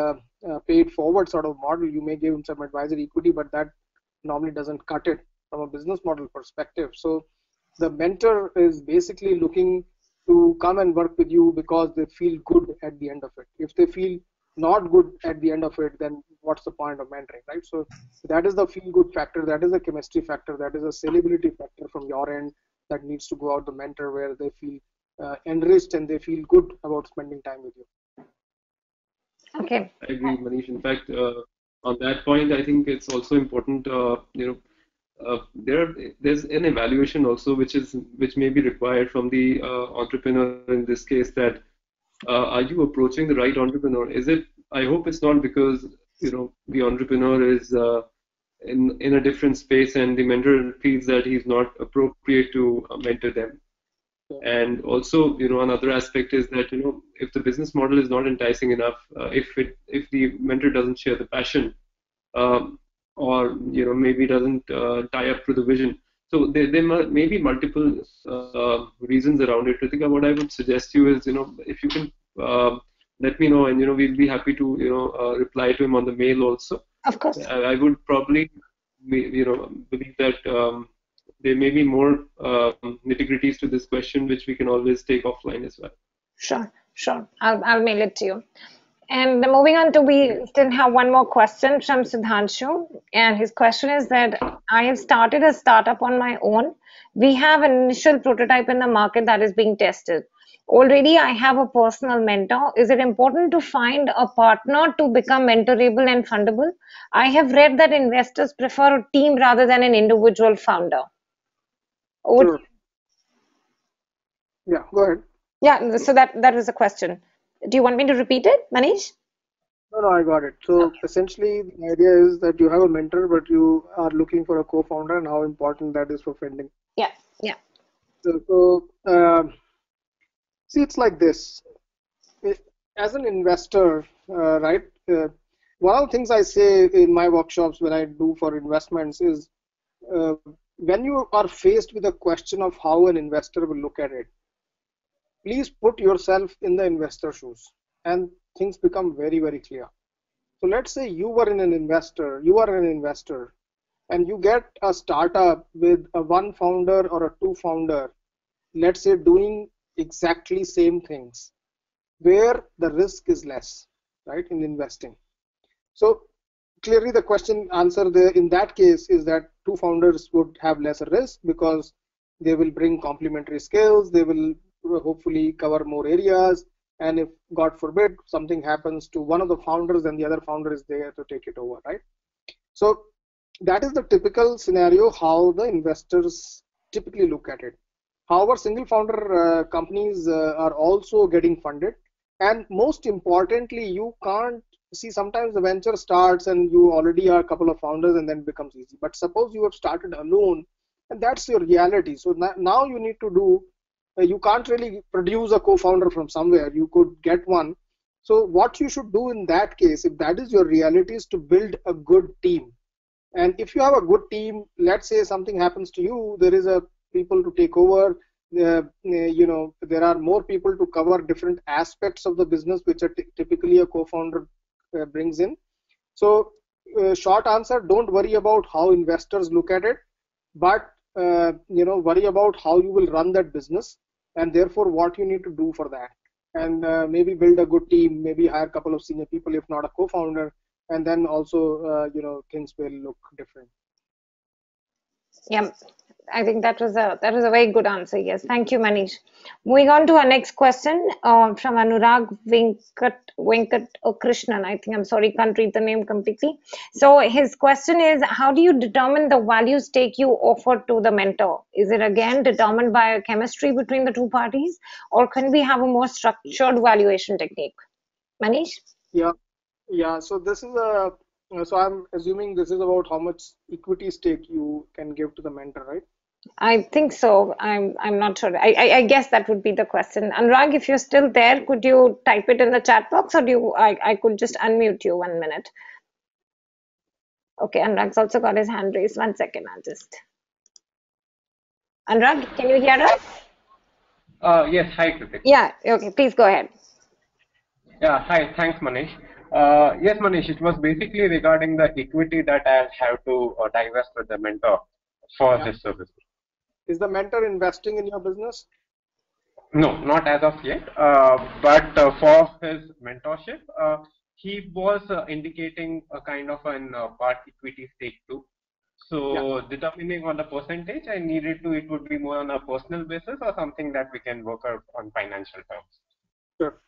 paid forward sort of model. You may give him some advisory equity, but that normally doesn't cut it from a business model perspective. So the mentor is basically looking to come and work with you because they feel good at the end of it. If they feel not good at the end of it, then what's the point of mentoring, right? So that is the feel good factor, that is the chemistry factor, that is a sellability factor from your end that needs to go out the mentor, where they feel enriched and they feel good about spending time with you. Okay. I agree, Manish. In fact, on that point, I think it's also important. There's an evaluation also which may be required from the entrepreneur in this case, that are you approaching the right entrepreneur? Is it? I hope it's not because the entrepreneur is in a different space and the mentor feels that he's not appropriate to mentor them. And also, another aspect is that, if the business model is not enticing enough, if the mentor doesn't share the passion, um, or maybe doesn't tie up to the vision. So there may be multiple reasons around it. Ritika, what I would suggest you is, if you can let me know, and we'll be happy to reply to him on the mail also. Of course. I would probably believe that there may be more nitty-gritties to this question, which we can always take offline as well. Sure, sure. I'll mail it to you. And then moving on to, we still have one more question from Sudhanshu. And his question is that I have started a startup on my own. We have an initial prototype in the market that is being tested. Already, I have a personal mentor. Is it important to find a partner to become mentorable and fundable? I have read that investors prefer a team rather than an individual founder. Would, Sure. Yeah, go ahead. yeah, so that was a question. Do you want me to repeat it, Manish? No, I got it. So essentially, the idea is that you have a mentor, but you are looking for a co-founder, and how important that is for funding. Yeah, yeah. So, see, it's like this. As an investor, right? One of the things I say in my workshops when I do for investments is, uh, when you are faced with a question of how an investor will look at it, please put yourself in the investor shoes, and things become very, very clear. So let's say you are an investor, and you get a startup with a one founder or a two founder, let's say doing exactly same things, where the risk is less, right, in investing. So clearly the question answer there in that case is that two founders would have lesser risk because they will bring complementary skills, they will hopefully cover more areas, and if God forbid something happens to one of the founders, then the other founder is there to take it over, right? So that is the typical scenario how the investors typically look at it. However, single founder companies are also getting funded, and most importantly, you can't see, sometimes the venture starts and you already are a couple of founders and then it becomes easy. But suppose you have started alone and that's your reality. So now you need to do, you can't really produce a co-founder from somewhere. You could get one. So what you should do in that case, if that is your reality, is to build a good team. And if you have a good team, let's say something happens to you, there is a people to take over. There are more people to cover different aspects of the business, which are typically a co-founder brings in. So short answer, don't worry about how investors look at it, but worry about how you will run that business, and therefore what you need to do for that. And maybe build a good team, maybe hire a couple of senior people, if not a co-founder, and then also things will look different. Yeah, I think that was a very good answer. Yes, thank you, Manish. Moving on to our next question from Anurag Venkat Krishnan. I think, I'm sorry, can't read the name completely. So his question is, how do you determine the value stake you offer to the mentor? Is it again determined by a chemistry between the two parties, or can we have a more structured valuation technique? Manish? Yeah, yeah. So this is a so I'm assuming this is about how much equity stake you can give to the mentor, right? I think so. I'm not sure. I guess that would be the question. Anurag, if you're still there, could you type it in the chat box, or I could just unmute you 1 minute. Okay, Anurag's also got his hand raised. 1 second, I'll just. Anurag, can you hear us? Yes, hi, Kritik. Yeah, okay, please go ahead. Yeah, hi. Thanks, Manish. Yes, Manish, it was basically regarding the equity that I have to divest with the mentor for Yeah. this service. Is the mentor investing in your business? No, not as of yet. But for his mentorship, he was indicating a kind of an part equity stake too. Yeah. So determining on the percentage, I needed to, it would be more on a personal basis or something that we can work out on financial terms. Sure.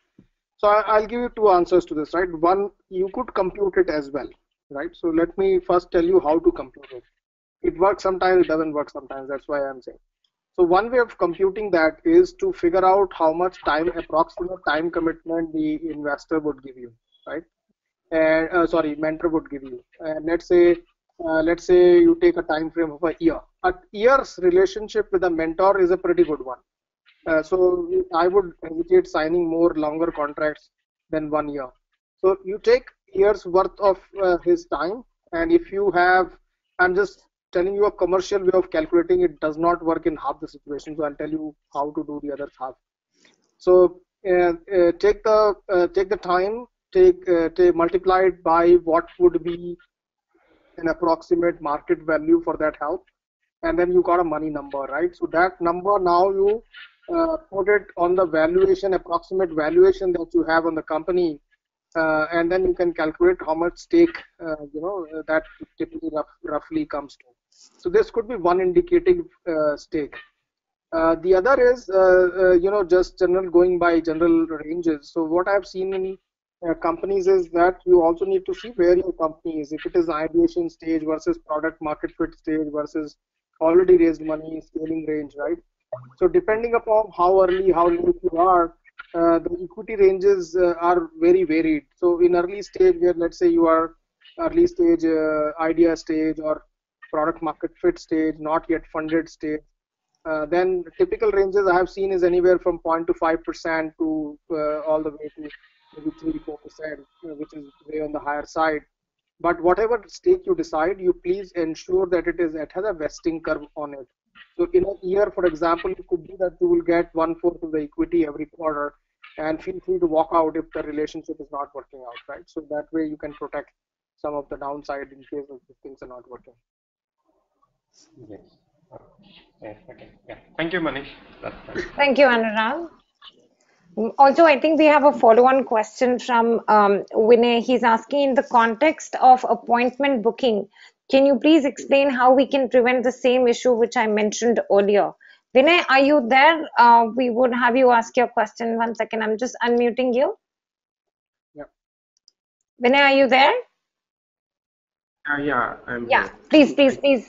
So I'll give you two answers to this, right? One, you could compute it as well, right? So let me first tell you how to compute it. It works sometimes, it doesn't work sometimes. That's why I'm saying. So one way of computing that is to figure out how much time, approximate time commitment the investor would give you, right? And sorry, mentor would give you. And let's say you take a time frame of a year. A year's relationship with a mentor is a pretty good one. So I would hesitate signing more longer contracts than 1 year. So you take years worth of his time, and if you have, I'm just telling you a commercial way of calculating. It does not work in half the situation. So I'll tell you how to do the other half. So take the time, take multiply it by what would be an approximate market value for that help, and then you got a money number, right? So that number now you put it on the valuation, approximate valuation that you have on the company, and then you can calculate how much stake that typically roughly comes to. So this could be one indicative stake. The other is, just general going by general ranges. So what I've seen in companies is that you also need to see where your company is. If it is ideation stage versus product market fit stage versus already raised money, scaling range, right? So depending upon how early, how late you are, the equity ranges are very varied. So in early stage, where let's say you are early stage, idea stage or product market fit stage, not yet funded stage, then typical ranges I have seen is anywhere from 0.25% to all the way to maybe 3-4%, which is way on the higher side. But whatever stake you decide, you please ensure that it has a vesting curve on it. So in a year, for example, it could be that you will get 1/4 of the equity every quarter, and feel free to walk out if the relationship is not working out, right? So that way you can protect some of the downside in case of things are not working. Yes. Yes, okay. Yeah. Thank you, Manish. That's Thank you, Anurag. Also, I think we have a follow-on question from Vinay. He's asking, in the context of appointment booking, can you please explain how we can prevent the same issue which I mentioned earlier? Vinay, are you there? We would have you ask your question. One second, I'm just unmuting you. Yeah. Vinay, are you there? Yeah, I'm Yeah, here. Like, please.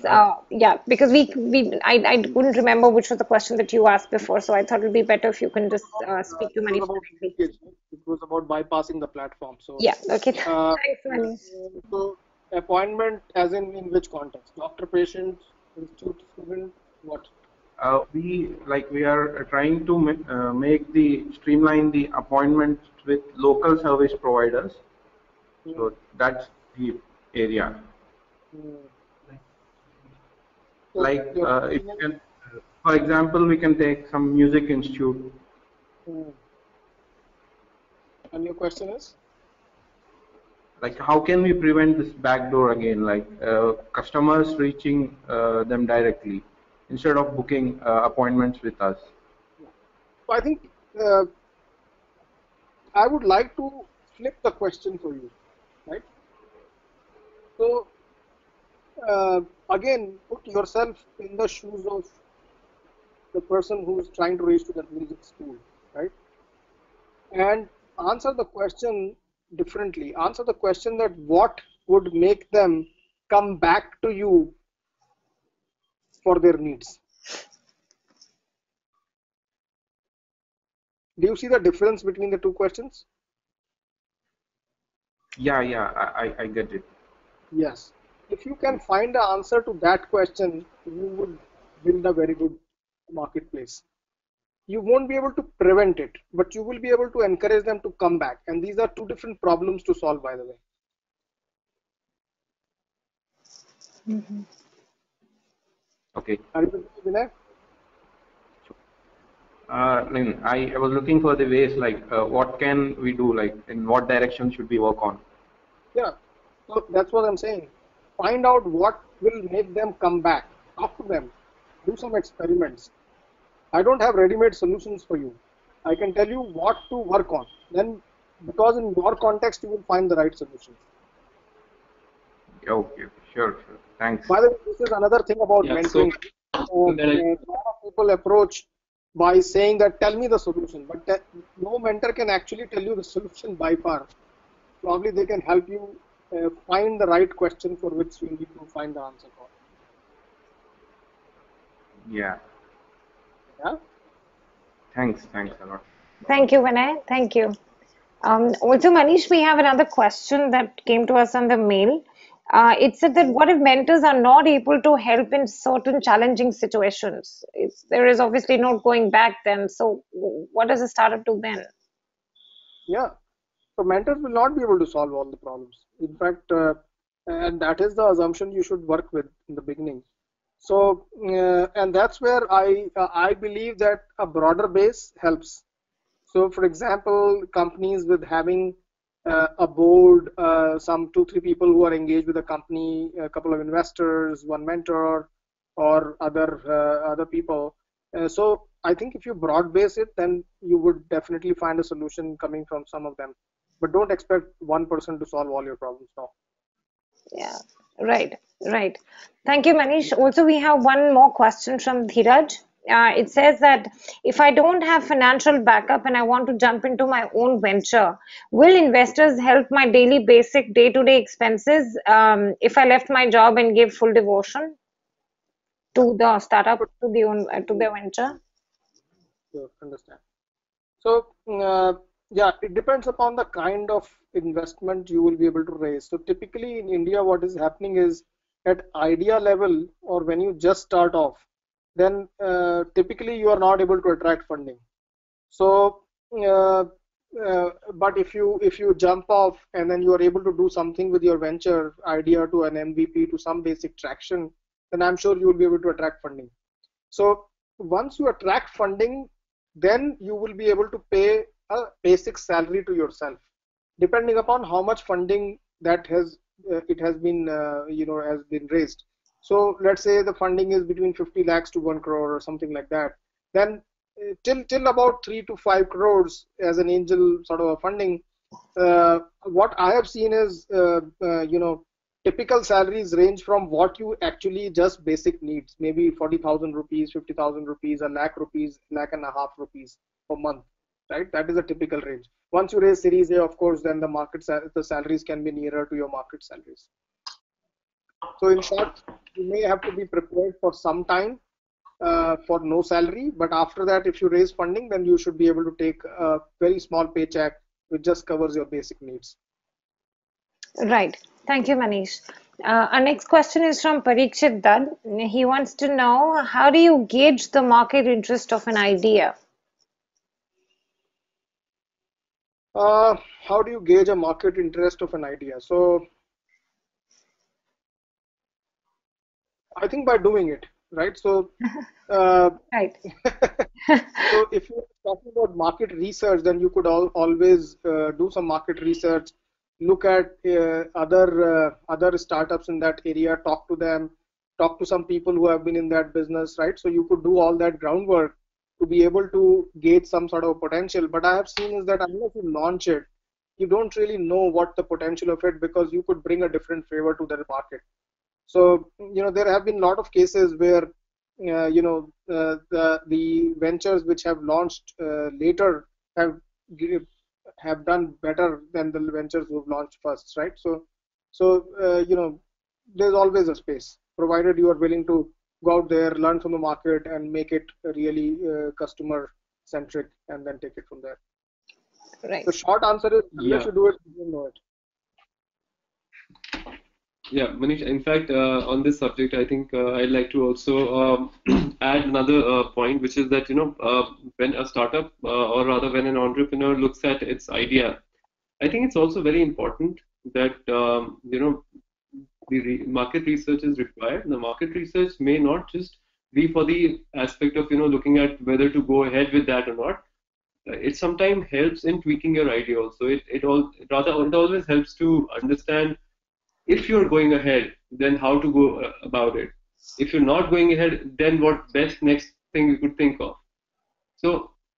Yeah, because I couldn't remember which was the question that you asked before, so I thought it'd be better if you can just speak to It was Manish about directly. leakage, right? It was about bypassing the platform. So, Yeah, okay. uh, Thanks, Manish. so appointment as in which context? Doctor, patient, institute, student, what? we are trying to make the streamline the appointments with local service providers. Hmm. So that's the area. Hmm. So Like your if question you is, can, for example, we can take some music institute. hmm. And your question is, Like how can we prevent this backdoor again? Like customers reaching them directly instead of booking appointments with us. yeah. So I think uh, I would like to flip the question for you, right? So uh, again, put yourself in the shoes of the person who is trying to reach to that music school, right? And answer the question differently. Answer the question that what would make them come back to you for their needs. Do you see the difference between the two questions? Yeah, I get it. Yes. If you can find the answer to that question, you would build a very good marketplace. You won't be able to prevent it, but you will be able to encourage them to come back. And these are two different problems to solve, by the way. Okay. Are you with me, Vinay? I was looking for the ways like what can we do, like in what direction should we work on? Yeah. So that's what I'm saying. Find out what will make them come back. Talk to them. Do some experiments. I don't have ready-made solutions for you. I can tell you what to work on. Then, because in your context, you will find the right solutions. Okay, sure, sure. Thanks. By the way, this is another thing about Yeah. mentoring. So then A lot of people approach by saying that tell me the solution, but no mentor can actually tell you the solution by far. Probably they can help you find the right question for which you need to find the answer for. Yeah. Yeah. Thanks a lot. Thank you, Vinay. Thank you. Also, Manish, we have another question that came to us on the mail. It said that what if mentors are not able to help in certain challenging situations? There is obviously no going back then. So, what does a startup do then? Yeah. So mentors will not be able to solve all the problems. In fact, and that is the assumption you should work with in the beginning. So, and that's where I believe that a broader base helps. So, for example, companies with having a board, some 2, 3 people who are engaged with the company, a couple of investors, one mentor, or other people. So, I think if you broad base it, then you would definitely find a solution coming from some of them. But don't expect one person to solve all your problems. No. Yeah, right, right. Thank you, Manish. Also, we have one more question from Dhiraj. It says that if I don't have financial backup and I want to jump into my own venture, will investors help my daily basic day-to-day expenses if I left my job and gave full devotion to the startup, to the venture? You understand. So, yeah, it depends upon the kind of investment you will be able to raise. So, typically in India, what is happening is at idea level or when you just start off, then typically you are not able to attract funding. So, uh, but if you jump off and then you are able to do something with your venture idea to an MVP to some basic traction, then I'm sure you will be able to attract funding. So once you attract funding, then you will be able to pay a basic salary to yourself, depending upon how much funding that has it has been has been raised. So let's say the funding is between 50 lakhs to 1 crore or something like that. Then till about 3 to 5 crores as an angel sort of a funding. What I have seen is typical salaries range from what you actually just basic needs, maybe 40,000 rupees, 50,000 rupees, a lakh rupees, lakh and a half rupees per month, right? That is a typical range. Once you raise Series A, of course, then the salaries can be nearer to your market salaries. So in short, you may have to be prepared for some time for no salary, but after that, if you raise funding, then you should be able to take a very small paycheck which just covers your basic needs. Right. Thank you, Manish. Our next question is from Parikshit Dutt. He wants to know how do you gauge the market interest of an idea? How do you gauge a market interest of an idea? So I think by doing it, right? So uh, Right. so if you're talking about market research, then you could always do some market research, look at other startups in that area, talk to them, talk to some people who have been in that business, right? So you could do all that groundwork to be able to gauge some sort of potential. But I have seen is that unless you launch it, you don't really know what the potential of it, because you could bring a different flavor to the market. So, there have been a lot of cases where, the ventures which have launched later have have done better than the ventures who have launched first, right? So, there's always a space, provided you are willing to go out there, learn from the market, and make it really customer centric, and then take it from there. The Right. short answer is unless yeah, you do it, you don't know it. yeah, Manish. In fact, on this subject, I think I'd like to also add another point, which is that when a startup or rather when an entrepreneur looks at its idea, I think it's also very important that the market research is required. The market research may not just for the aspect of looking at whether to go ahead with that or not. It sometimes helps in tweaking your idea also. It always helps to understand if you're going ahead, then how to go about it. If you're not going ahead, then what best next thing you could think of. So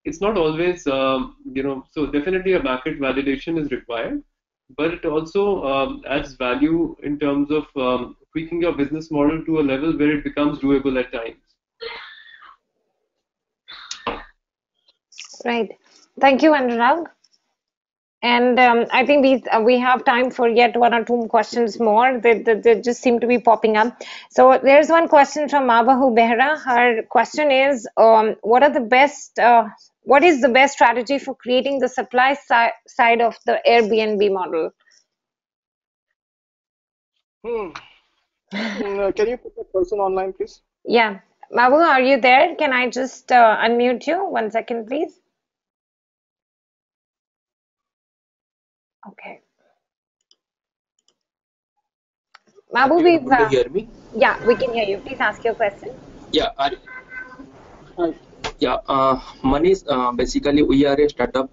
it's not always, so definitely a market validation is required, but it also adds value in terms of tweaking your business model to a level where it becomes doable at times. Right. Thank you, Anurag. And I think we have time for yet one or two questions more that just seem to be popping up. So there's one question from Abahu Behra. Her question is, what is the best strategy for creating the supply side of the Airbnb model? Hmm. Can you put the person online, please? Yeah, Mabu, are you there? Can I just unmute you? 1 second, please. Okay. Are Mabu, you able to hear me? yeah, we can hear you. Please ask your question. Yeah, Hi. yeah. Manish, basically we are a startup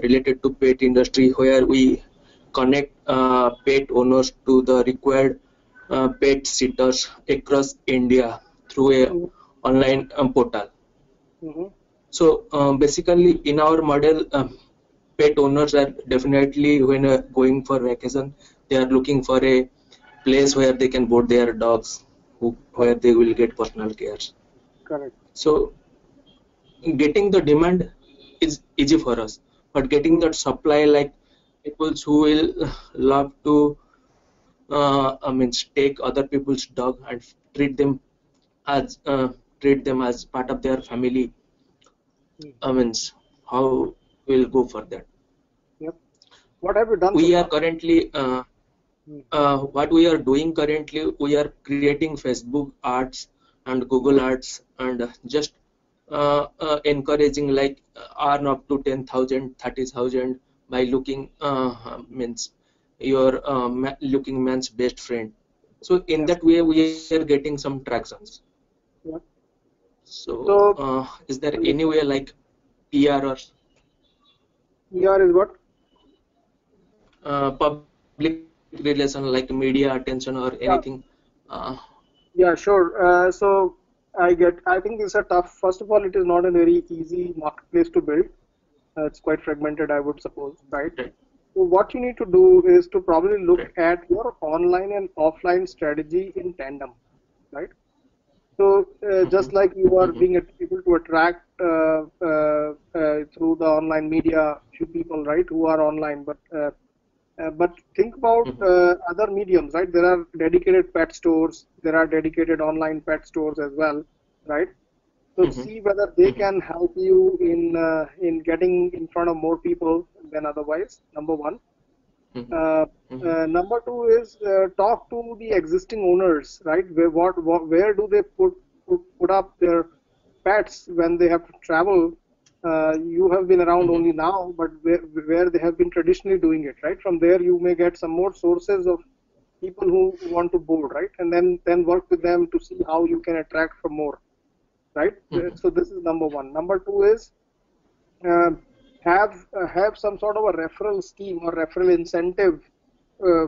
related to pet industry where we connect pet owners to the required pet sitters across India through a Mm-hmm. online portal. Mm-hmm. So basically, in our model, pet owners are definitely when going for vacation, they are looking for a place where they can board their dogs, where Correct. they will get personal care. Correct. So getting the demand is easy for us, but getting Mm-hmm. that supply, like people who will love to, take other people's dog and treat them as part of their family. I mean, how we'll go for that? Yep. What have you done so We are far? currently Mm. what we are doing currently, we are creating Facebook ads and Google ads and just encouraging like earn up to 10,000, 30,000 by looking your looking man's best friend. So in Yep. that way, we are getting some tractions. Yep. So So is there any way like PR or PR is what? public relation like media attention or anything? Yeah. Uh, Yeah. Sure. So I think it's a tough. First of all, it is not a very easy marketplace to build. It's quite fragmented, I would suppose, right? right, So what you need to do is to probably look right. at your online and offline strategy in tandem, right? So just like you are Mhm, being able to attract through the online media few people, right, who are online, but think about mhm, other mediums, right? There are dedicated pet stores, there are dedicated online pet stores as well, right? So mhm, see whether they mhm, can help you in getting in front of more people than otherwise. Number one. mhm, Uh, mhm, Number two is talk to the existing owners, right? Where do they put up their pets when they have to travel? You have been around mhm, only now, but where they have been traditionally doing it, right? From there, you may get some more sources of people who want to board, right? And then work with them to see how you can attract for more, right? mhm, So this is number one. Number two is uh, have some sort of a referral scheme or referral incentive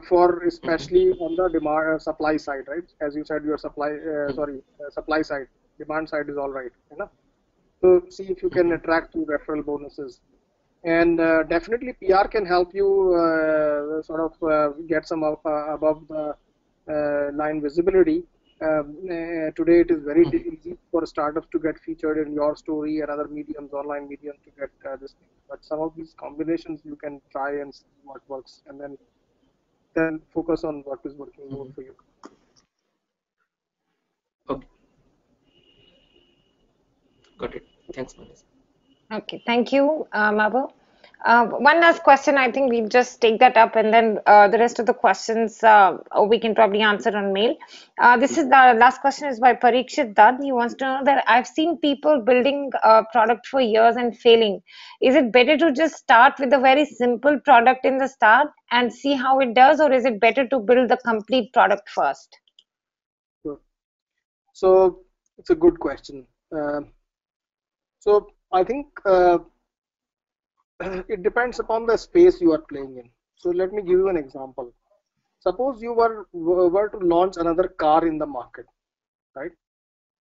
for mhm, especially on the demand supply side, right? As you said, your mhm, supply side, demand side is all right, you know. So see if you can mhm, attract through referral bonuses, and definitely PR can help you get some above the line visibility. Today it is very mhm, easy for startups to get featured in your story and other mediums, online mediums to get this thing. But some of these combinations you can try and see what works, and then focus on what is working more mhm. for you. Okay, got it. Thanks, Manish. Okay, thank you, Mabu. One last question. I think we'll just take that up, and then the rest of the questions we can probably answer on mail. This is the last question is by Parikshit Dutt. He wants to know that I've seen people building a product for years and failing. Is it better to just start with a very simple product in the start and see how it does, or is it better to build the complete product first? So, so It's a good question. So I think it depends upon the space you are playing in. So let me give you an example. Suppose you were to launch another car in the market, right?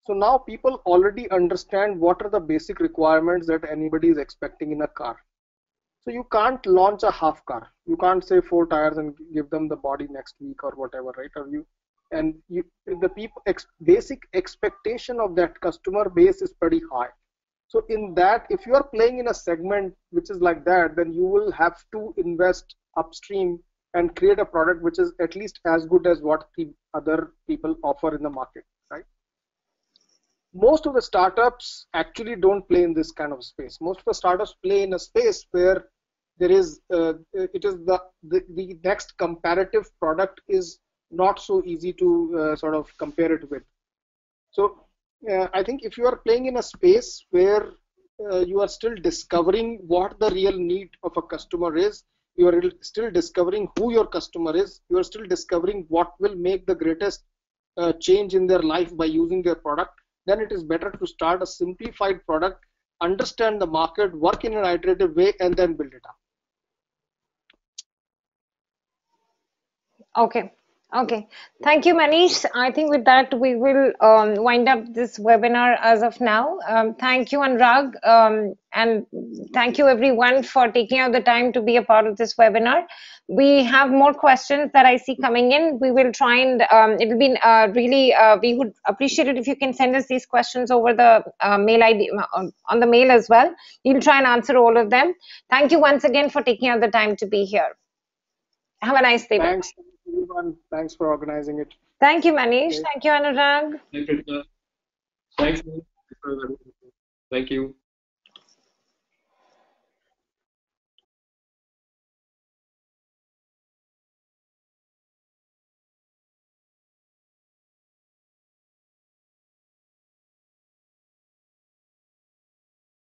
So now people already understand what are the basic requirements that anybody is expecting in a car. So you can't launch a half car. You can't say four tires and give them the body next week or whatever, right? Or you and you the people basic expectation of that customer base is pretty high. So in that, if you are playing in a segment which is like that, then you will have to invest upstream and create a product which is at least as good as what the other people offer in the market, right? Most of the startups actually don't play in this kind of space. Most of the startups play in a space where there is it is the next comparative product is not so easy to sort of compare it with. So I think if you are playing in a space where you are still discovering what the real need of a customer is, you are still discovering who your customer is, you are still discovering what will make the greatest change in their life by using their product, then it is better to start a simplified product, understand the market, work in an iterative way, and then build it up. Okay. Okay. Thank you, Manish. I think with that, we will wind up this webinar as of now. Thank you, Anurag. And thank you, everyone, for taking out the time to be a part of this webinar. We have more questions that I see coming in. We will try and it'll be really, we would appreciate it if you can send us these questions over the mail ID on the mail as well. We'll try and answer all of them. Thank you once again for taking out the time to be here. Have a nice day. Bye. Thanks, everyone. Thanks for organizing it. Thank you, Manish. Okay. Thank you, Anurag. Thanks, Ritika. Thanks. Thank you.